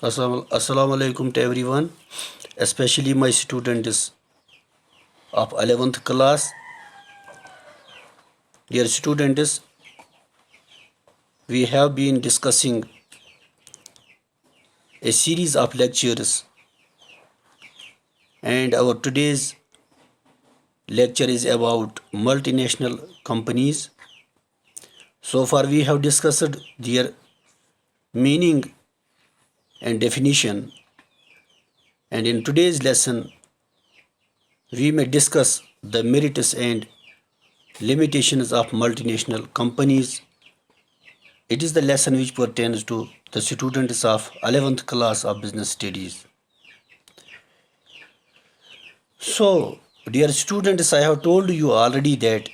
Assalamu alaikum to everyone, especially my students of 11th class. Dear students, we have been discussing a series of lectures, and our today's lecture is about multinational companies. So far, we have discussed their meaning and definition, and in today's lesson, we may discuss the merits and limitations of multinational companies. It is the lesson which pertains to the students of 11th class of business studies. So, dear students, I have told you already that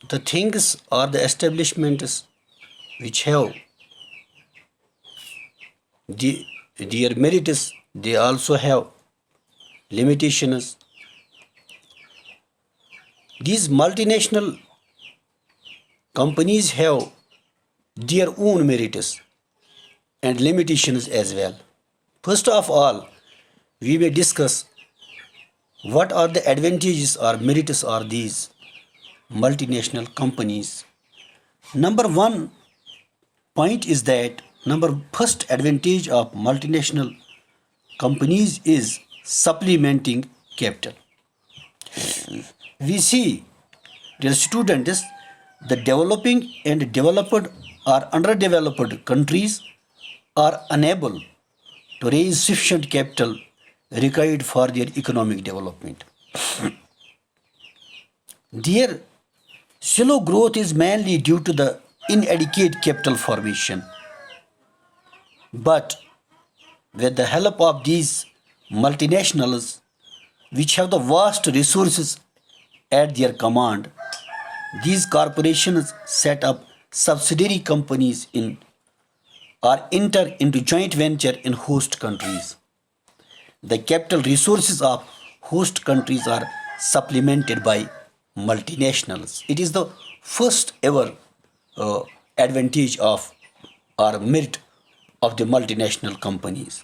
the things or the establishments which have their merits, they also have limitations. These multinational companies have their own merits and limitations as well. First of all, we may discuss what are the advantages or merits of these multinational companies. Number one point is that first advantage of multinational companies is supplementing capital. We see, dear students, the developing and developed or underdeveloped countries are unable to raise sufficient capital required for their economic development. Their slow growth is mainly due to the inadequate capital formation. But with the help of these multinationals, which have the vast resources at their command, these corporations set up subsidiary companies in or enter into joint venture in host countries. The capital resources of host countries are supplemented by multinationals. It is the first ever advantage of or merit of the multinational companies.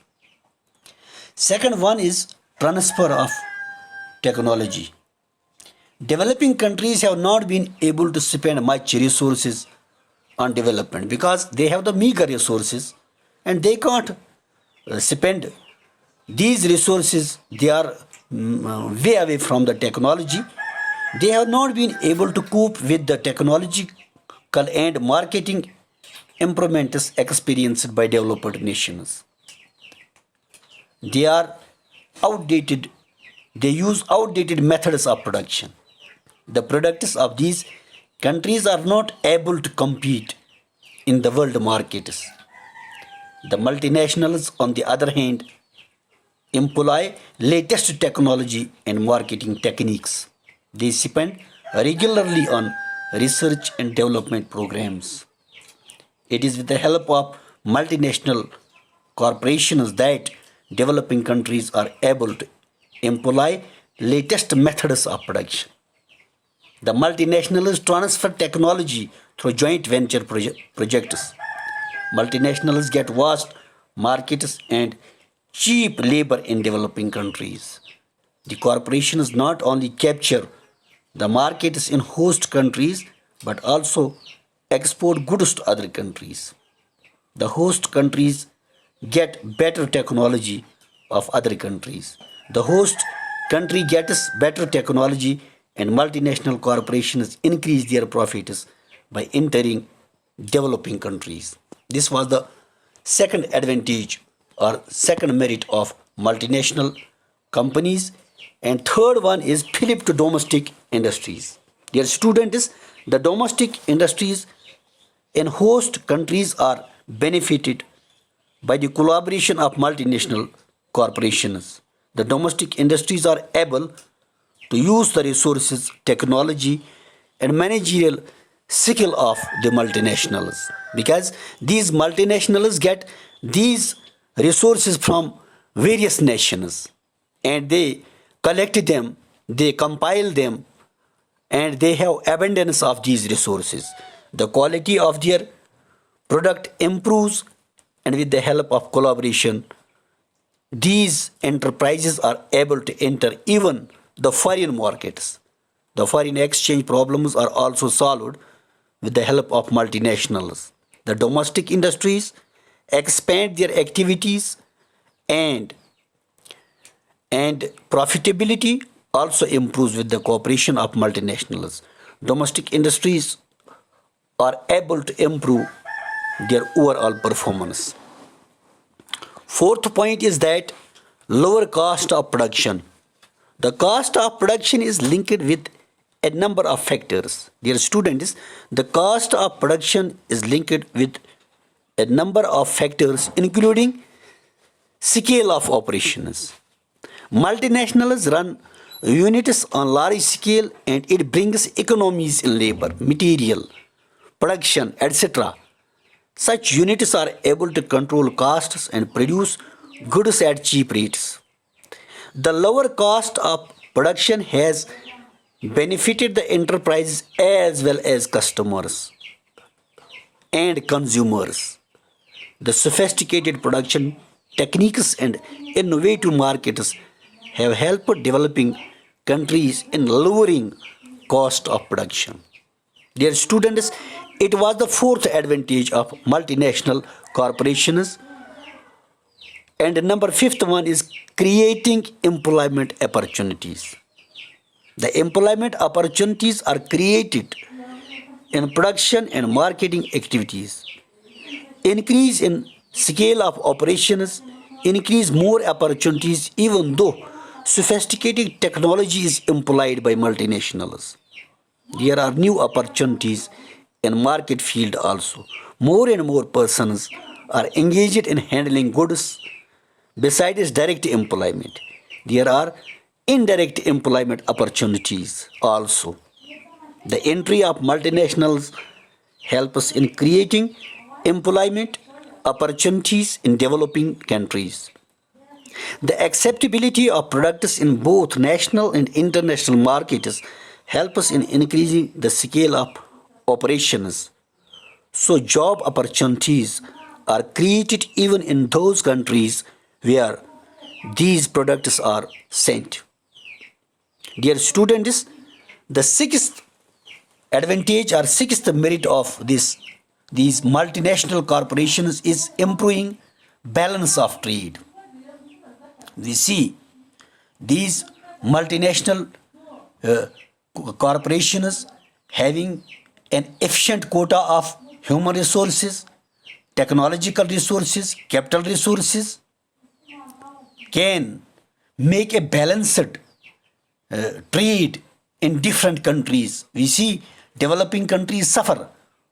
Second one is transfer of technology. Developing countries have not been able to spend much resources on development because they have the meager resources and they can't spend these resources. They are way away from the technology. They have not been able to cope with the technological and marketing improvements experienced by developed nations. They are outdated. They use outdated methods of production. The products of these countries are not able to compete in the world markets. The multinationals, on the other hand, employ latest technology and marketing techniques. They spend regularly on research and development programs. It is with the help of multinational corporations that developing countries are able to employ latest methods of production. The multinationals transfer technology through joint venture projects. Multinationals get vast markets and cheap labor in developing countries. The corporations not only capture the markets in host countries but also export goods to other countries. The host countries get better technology of other countries. The host country gets better technology and multinational corporations increase their profits by entering developing countries. This was the second advantage or second merit of multinational companies. And third one is flip to domestic industries. Dear students, the domestic industries in host countries are benefited by the collaboration of multinational corporations. The domestic industries are able to use the resources, technology, and managerial skill of the multinationals because these multinationals get these resources from various nations and they collect them, they compile them, and they have abundance of these resources. The quality of their product improves and with the help of collaboration, these enterprises are able to enter even the foreign markets. The foreign exchange problems are also solved with the help of multinationals. The domestic industries expand their activities and and profitability also improves with the cooperation of multinationals. Domestic industries are able to improve their overall performance. Fourth point is that lower cost of production. The cost of production is linked with a number of factors. Dear students, the cost of production is linked with a number of factors including scale of operations. Multinationals run units on large scale and it brings economies in labor, material, production, etc. Such units are able to control costs and produce goods at cheap rates. The lower cost of production has benefited the enterprises as well as customers and consumers. The sophisticated production techniques and innovative markets have helped developing countries in lowering cost of production. Dear students, it was the fourth advantage of multinational corporations. And number fifth one is creating employment opportunities. The employment opportunities are created in production and marketing activities. Increase in scale of operations, increase more opportunities even though sophisticated technology is employed by multinationals. There are new opportunities in market field also. More and more persons are engaged in handling goods. Besides direct employment, there are indirect employment opportunities also. The entry of multinationals help us in creating employment opportunities in developing countries. The acceptability of products in both national and international markets help us in increasing the scale of operations. So job opportunities are created even in those countries where these products are sent. Dear students, the sixth advantage or sixth merit of these multinational corporations is improving balance of trade. We see these multinational corporations having an efficient quota of human resources, technological resources, capital resources, can make a balanced trade in different countries. We see developing countries suffer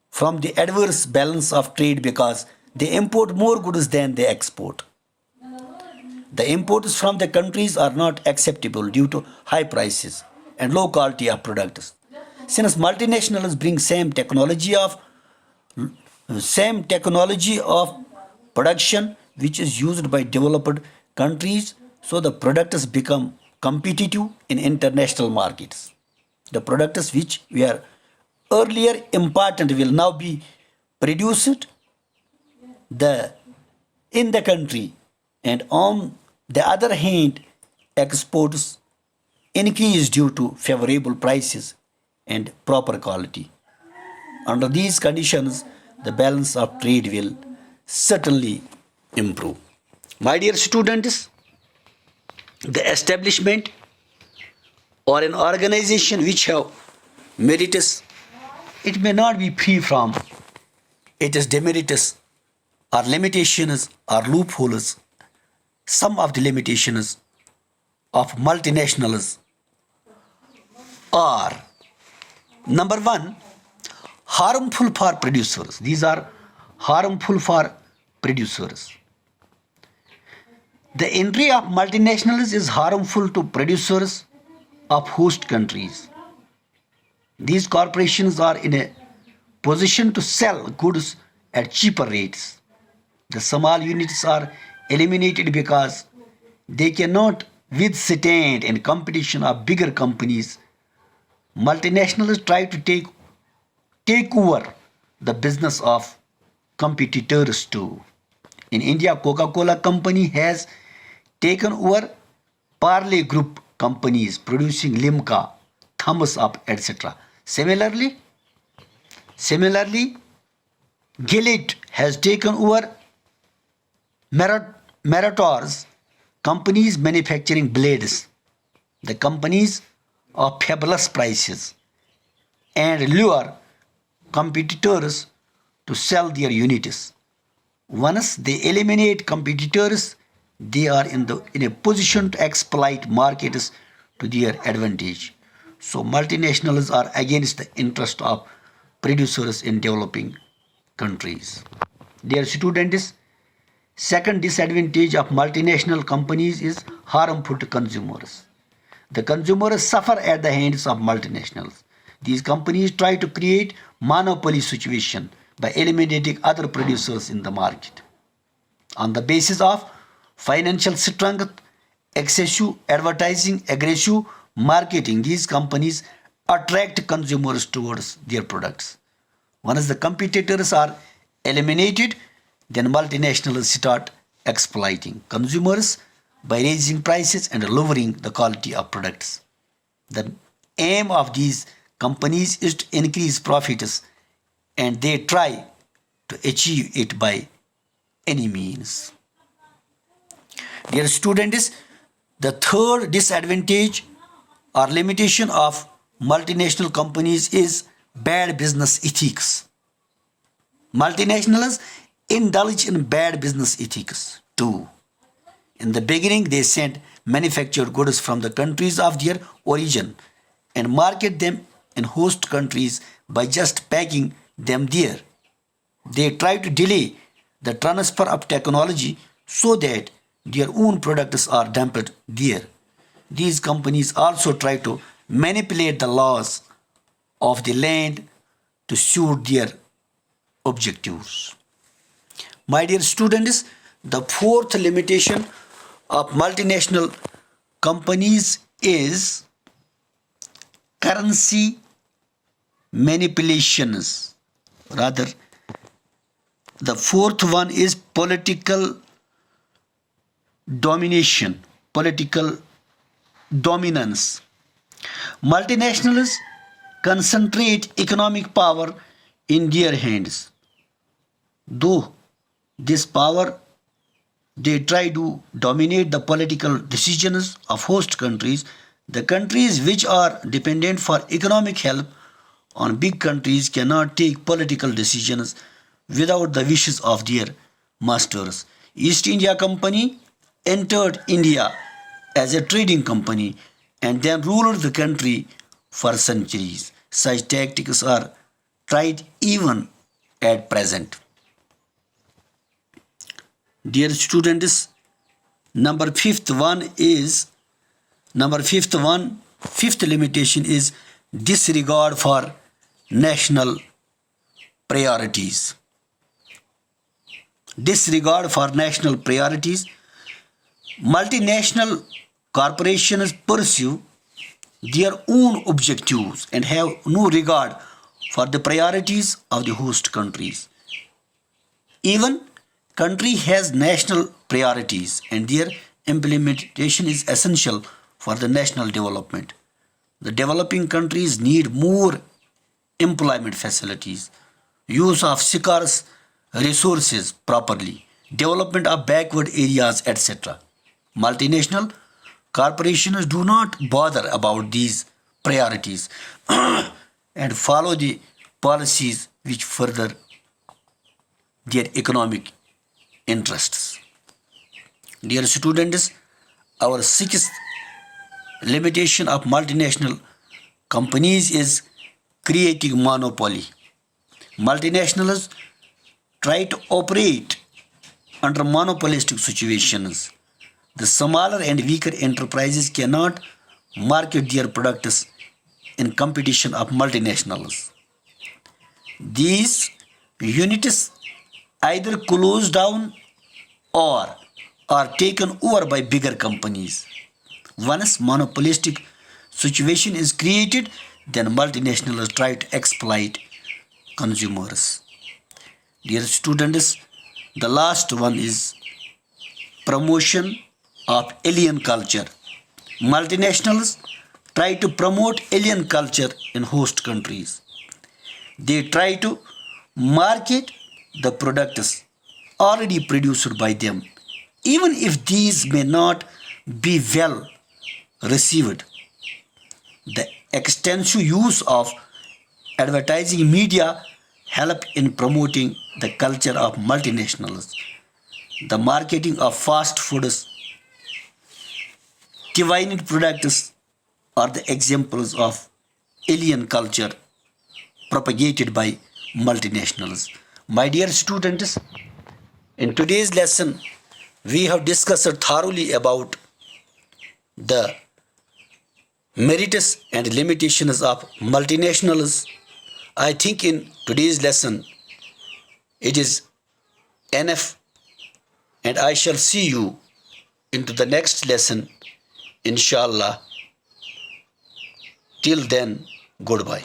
from the adverse balance of trade because they import more goods than they export. The imports from the countries are not acceptable due to high prices and low quality of products. Since multinationals bring same technology of production which is used by developed countries, so the products become competitive in international markets. The products which were earlier important will now be produced in the country, and on the other hand, exports increase due to favorable prices and proper quality. Under these conditions, the balance of trade will certainly improve. My dear students, the establishment or an organization which have merits, it may not be free from its demerits or limitations or loopholes. Some of the limitations of multinationals are: number one, harmful for producers. These are harmful for producers. The entry of multinationals is harmful to producers of host countries. These corporations are in a position to sell goods at cheaper rates. The small units are eliminated because they cannot withstand in competition of bigger companies. Multinationals try to take over the business of competitors too. In India, Coca-Cola company has taken over Parle Group companies producing Limca, Thumbs Up, etc. Similarly, Gillette has taken over Meritor's companies manufacturing blades. The companies of fabulous prices and lure competitors to sell their units. Once they eliminate competitors, they are in a position to exploit markets to their advantage. So multinationals are against the interest of producers in developing countries. Dear students, second disadvantage of multinational companies is harmful to consumers. The consumers suffer at the hands of multinationals. These companies try to create monopoly situation by eliminating other producers in the market. On the basis of financial strength, excessive advertising, aggressive marketing, these companies attract consumers towards their products. Once the competitors are eliminated, then multinationals start exploiting consumers by raising prices and lowering the quality of products. The aim of these companies is to increase profits and they try to achieve it by any means. Dear students, the third disadvantage or limitation of multinational companies is bad business ethics. Multinationals indulge in bad business ethics too. In the beginning, they send manufactured goods from the countries of their origin and market them in host countries by just packing them there. They try to delay the transfer of technology so that their own products are dumped there. These companies also try to manipulate the laws of the land to suit their objectives. My dear students, the fourth limitation of multinational companies is currency manipulations. Rather, the fourth one is political domination, political dominance. Multinationals concentrate economic power in their hands. Though this power, they try to dominate the political decisions of host countries. The countries which are dependent for economic help on big countries cannot take political decisions without the wishes of their masters. East India Company entered India as a trading company and then ruled the country for centuries. Such tactics are tried even at present. Dear students, fifth limitation is disregard for national priorities. Disregard for national priorities. Multinational corporations pursue their own objectives and have no regard for the priorities of the host countries. Even country has national priorities and their implementation is essential for the national development. The developing countries need more employment facilities, use of scarce resources properly, development of backward areas, etc. Multinational corporations do not bother about these priorities and follow the policies which further their economic interests. Dear students, our sixth limitation of multinational companies is creating monopoly. Multinationals try to operate under monopolistic situations. The smaller and weaker enterprises cannot market their products in competition of multinationals. These units either close down or are taken over by bigger companies. Once monopolistic situation is created, then multinationals try to exploit consumers. Dear students, The last one is promotion of alien culture. Multinationals try to promote alien culture in host countries. They try to market the products already produced by them, even if these may not be well received. The extensive use of advertising media help in promoting the culture of multinationals. The marketing of fast foods, divine products are the examples of alien culture propagated by multinationals. My dear students, in today's lesson, we have discussed thoroughly about the merits and limitations of multinationals. I think in today's lesson it is enough, and I shall see you into the next lesson, inshallah. Till then, goodbye.